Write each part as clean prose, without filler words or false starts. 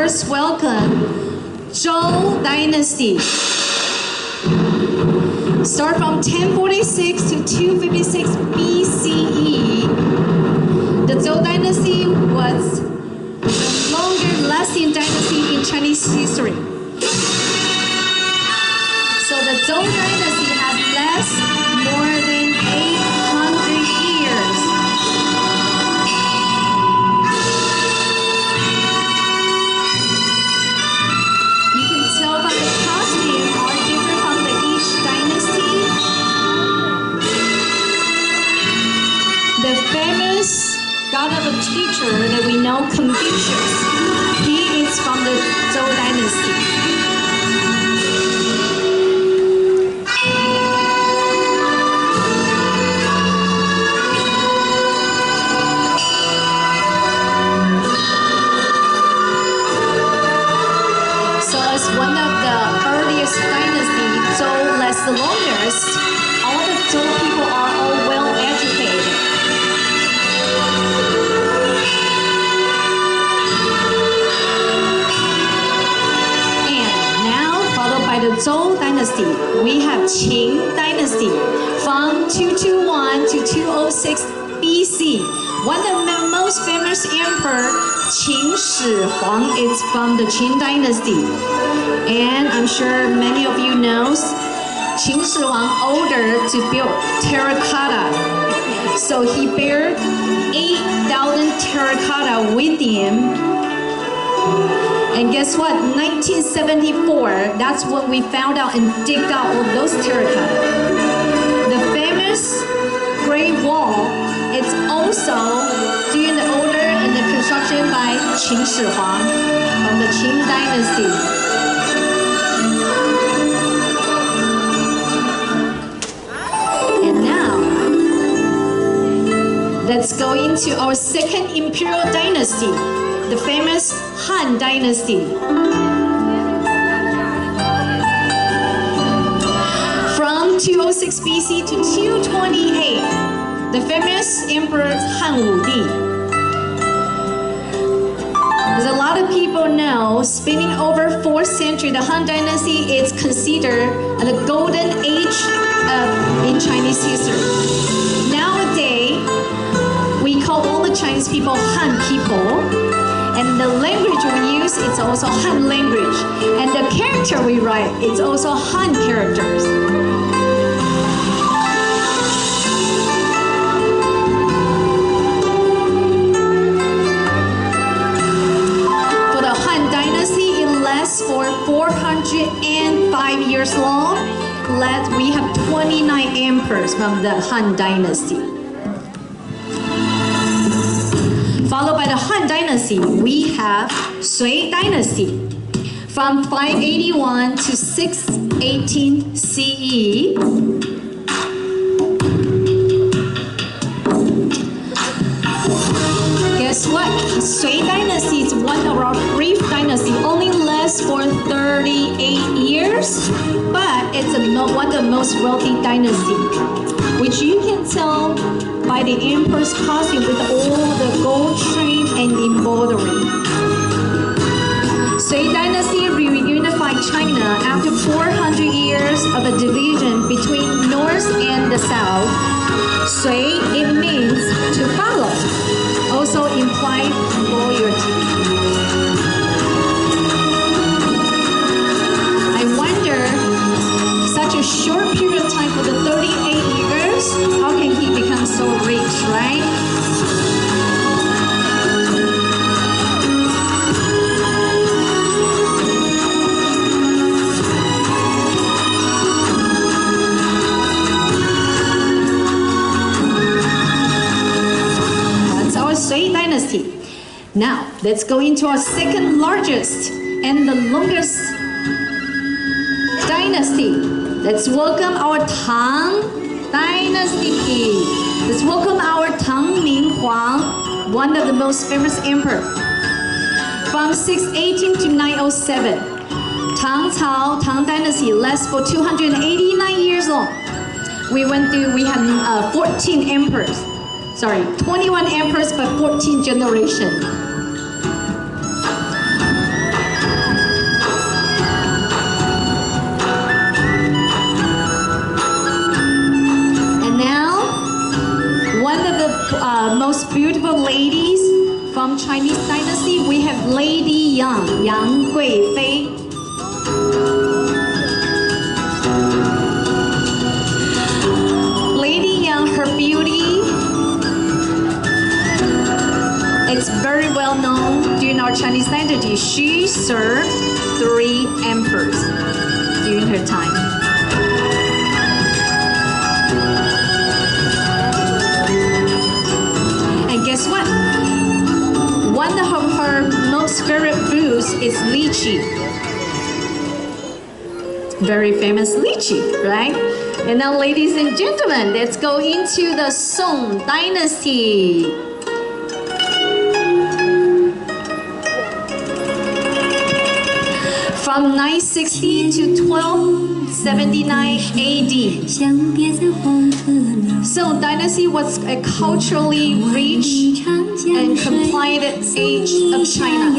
first welcome Qing Dynasty. Start from 1046 to 256 BCE. The Zhou Dynasty was the longer lasting dynasty in Chinese history. So the Zhou Dynasty has lasted more than 800 years. You can tell by the costume are different from each dynasty. The famous god of a teacher that we know, Confucius, he is from the Zhou Dynasty. One of the earliest dynasties, Zhou lasts the longest. All the Zhou people are all well educated. And now, followed by the Zhou Dynasty, we have Qing Dynasty from 221 to 206 BC. One of the most famous emperor, Qing Shi Huang, is from the Qing Dynasty. And I'm sure many of you know, Qing Shi Huang ordered to build terracotta. So he buried 8,000 terracotta with him. And guess what? 1974, that's when we found out and digged out all those terracotta. The famous Great Wall, it's also during the order and the construction by Qing Shi Huang from the Qing Dynasty. And now, let's go into our second imperial dynasty, the famous Han Dynasty. From 206 BC to 228, the famous Emperor Han Wudi. As a lot of people know, spanning over 4th century, the Han Dynasty is considered the golden age in Chinese history. Nowadays, we call all the Chinese people Han people, and the language we use is also Han language, and the character we write is also Han characters. For 405 years long, we have 29 emperors from the Han Dynasty. Followed by the Han Dynasty, we have Sui Dynasty. From 581 to 618 CE. Guess what? Sui Dynasty is one of our brief dynasty, only lasts for 38 years, but it's one of the most wealthy dynasty, which you can tell by the emperor's costume with all the gold trim and embroidery. Sui Dynasty reunified China after 400 years of a division between North and the South. Sui, it means to follow, also implies loyalty. I wonder, such a short period of time for the 38 years, how can he become so rich, right? Sui Dynasty. Now, let's go into our second largest and the longest dynasty. Let's welcome our Tang Dynasty. Let's welcome our Tang Huang, one of the most famous emperor. From 618 to 907, Tang Dynasty lasts for 289 years long. We had 14 emperors. Sorry, 21 emperors, but 14 generations. Chinese dynasty, we have Lady Yang, Yang Guifei. Lady Yang, her beauty, it's very well known during our Chinese dynasty. She served 3 emperors during her time. And guess what? One of her most favorite foods is lychee. Very famous lychee, right? And now, ladies and gentlemen, let's go into the Song Dynasty. From 960 to 1279 AD. Song Dynasty was a culturally rich and compliant age of China.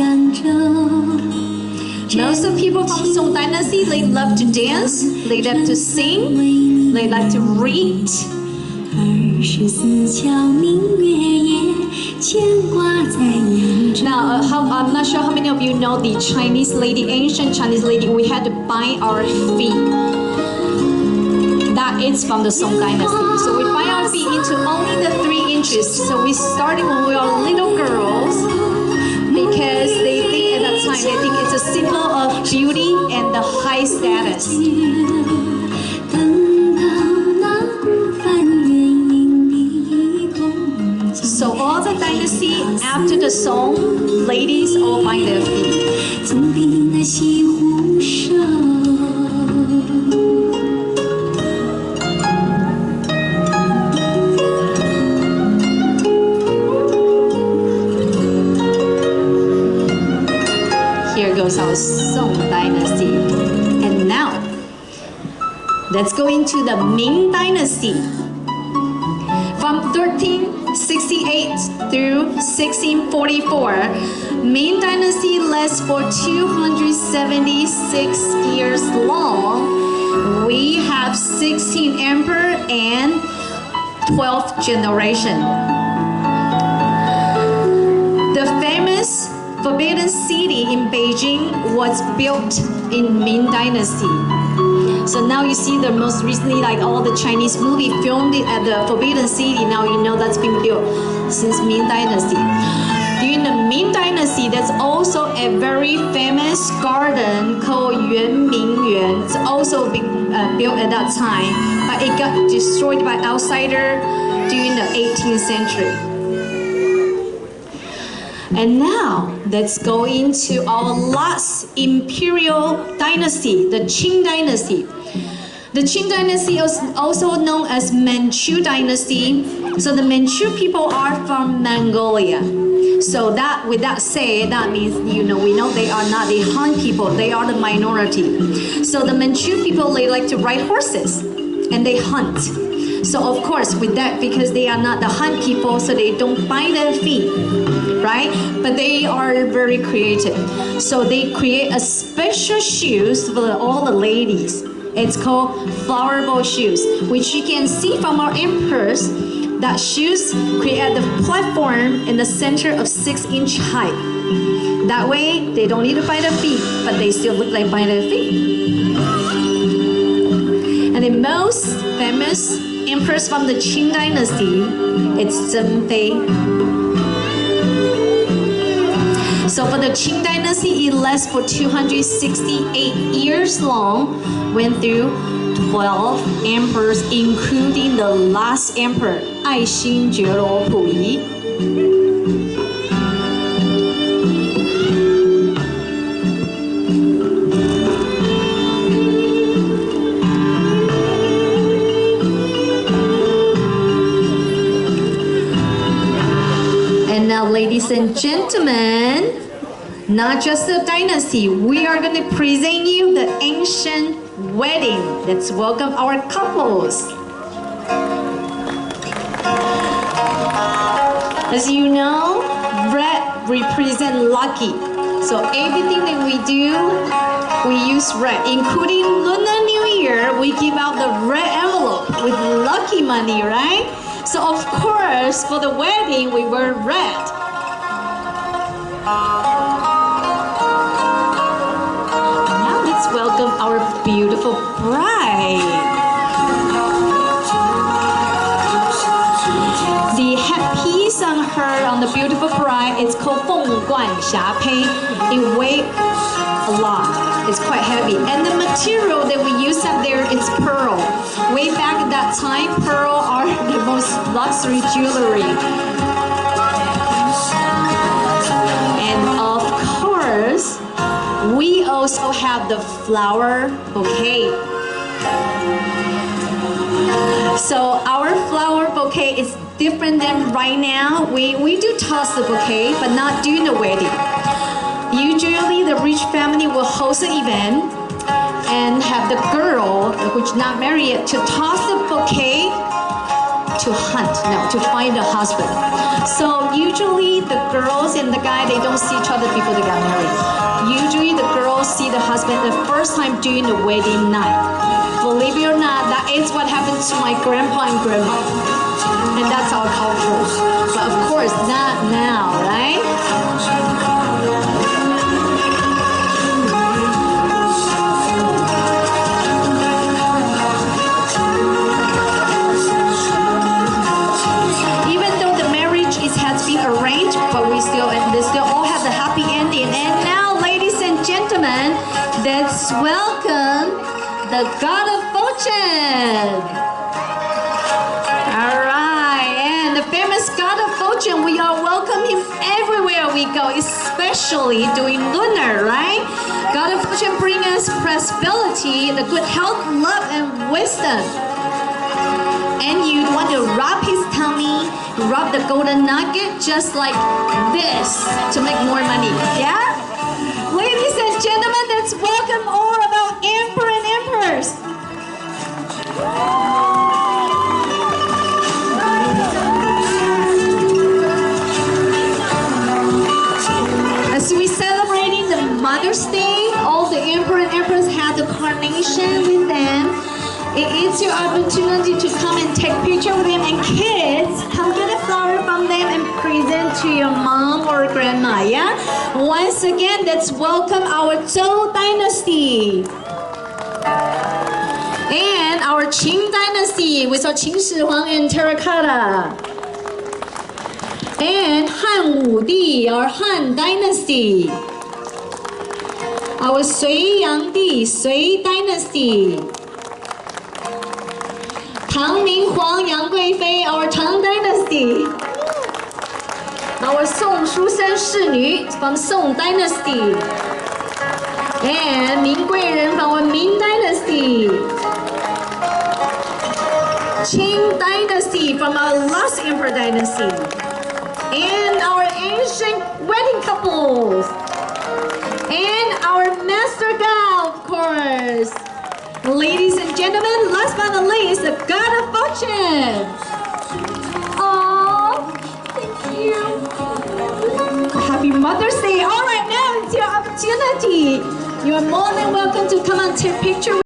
Most of the people from Song Dynasty, they love to dance, they love to sing, they like to read. Now, I'm not sure how many of you know the Chinese lady, ancient Chinese lady, we had to bind our feet. That is from the Song Dynasty. So we bind our feet into only the 3 inches. So we started when we were little girls because they think at that time, they think it's a symbol of beauty and the high status. So all the dynasty after the Song, ladies all bind their feet. Here goes our Song Dynasty. And now, let's go into the Ming Dynasty. From 1368 through 1644, Ming Dynasty lasts for 276 years long. We have 16 emperor and 12th generation. The famous Forbidden City in Beijing was built in Ming Dynasty. So now you see the most recently, like all the Chinese movie filmed it at the Forbidden City. Now you know that's been built since Ming Dynasty. During the Ming Dynasty, there's also a very famous garden called Yuanmingyuan. It's also been built at that time, but it got destroyed by outsider during the 18th century. And now, let's go into our last imperial dynasty, the Qing Dynasty. The Qing Dynasty is also known as Manchu Dynasty. So the Manchu people are from Mongolia. So that, with that said, that means, we know they are not the Han people, they are the minority. So the Manchu people, they like to ride horses and they hunt. So of course, with that, because they are not the Han people, so they don't bind their feet, right? But they are very creative. So they create a special shoes for all the ladies. It's called flower bow shoes, which you can see from our emperors. That shoes create the platform in the center of 6-inch height. That way, they don't need to bind their feet, but they still look like bind their feet. And the most famous emperors from the Qing Dynasty, it's Zheng Fei. So for the Qing Dynasty, it lasts for 268 years long, went through 12 emperors, including the last emperor, Ai Xin Jue Luo Pu Yi. And now, ladies and gentlemen, not just the dynasty, we are going to present you the ancient wedding. Let's welcome our couples. As you know, red represents lucky. So everything that we do, we use red. Including Lunar New Year, we give out the red envelope with lucky money, right? So of course, for the wedding, we wear red. Now let's welcome our beautiful bride. The headpiece on her, on the beautiful bride, it's called 凤冠霞帔. It weighs a lot. It's quite heavy. And the material that we use up there is pearl. Way back at that time, pearl are the most luxury jewelry. And of course, we also have the flower bouquet. So our flower bouquet is different than right now. We do toss the bouquet, but not during the wedding. Usually the rich family will host an event and have the girl, which is not married yet, to toss the bouquet to find a husband. So usually the girls and the guy, they don't see each other before they got married. Usually the girls see the husband the first time during the wedding night. Believe it or not, that is what happened to my grandpa and grandma. And that's our culture. But of course, not now, right? Arranged, but they still all have the happy ending. And now, ladies and gentlemen, let's welcome the God of Fortune. All right, and the famous God of Fortune, we all welcome him everywhere we go, especially during lunar, right? God of Fortune brings us prosperity, the good health, love, and wisdom. And you want to rub his tummy, rub the golden nugget just like this to make more money. Yeah? Ladies and gentlemen, let's welcome all of our emperor and empress. As we celebrating the Mother's Day, all the emperor and empress have the carnation with them. It is your opportunity to come and take picture with them, and kids, come get a flower from them and present to your mom or grandma, yeah? Once again, let's welcome our Sui Dynasty. And our Qing Dynasty with our Qing Shi Huang and terracotta. And Han Wudi, our Han Dynasty. Our Sui Yangdi, Sui Dynasty. Tang Ming Huang Yang Guifei, our Tang Dynasty. Our Song Shushan Shinu from Song Dynasty. And Ming Guiren from our Ming Dynasty. Qing Dynasty from our last Emperor Dynasty. And our ancient wedding couples. And our Master God, of course. Ladies and gentlemen, last but not least, the God of Fortune. Oh, thank you. Happy Mother's Day. All right, now it's your opportunity. You are more than welcome to come and take a picture.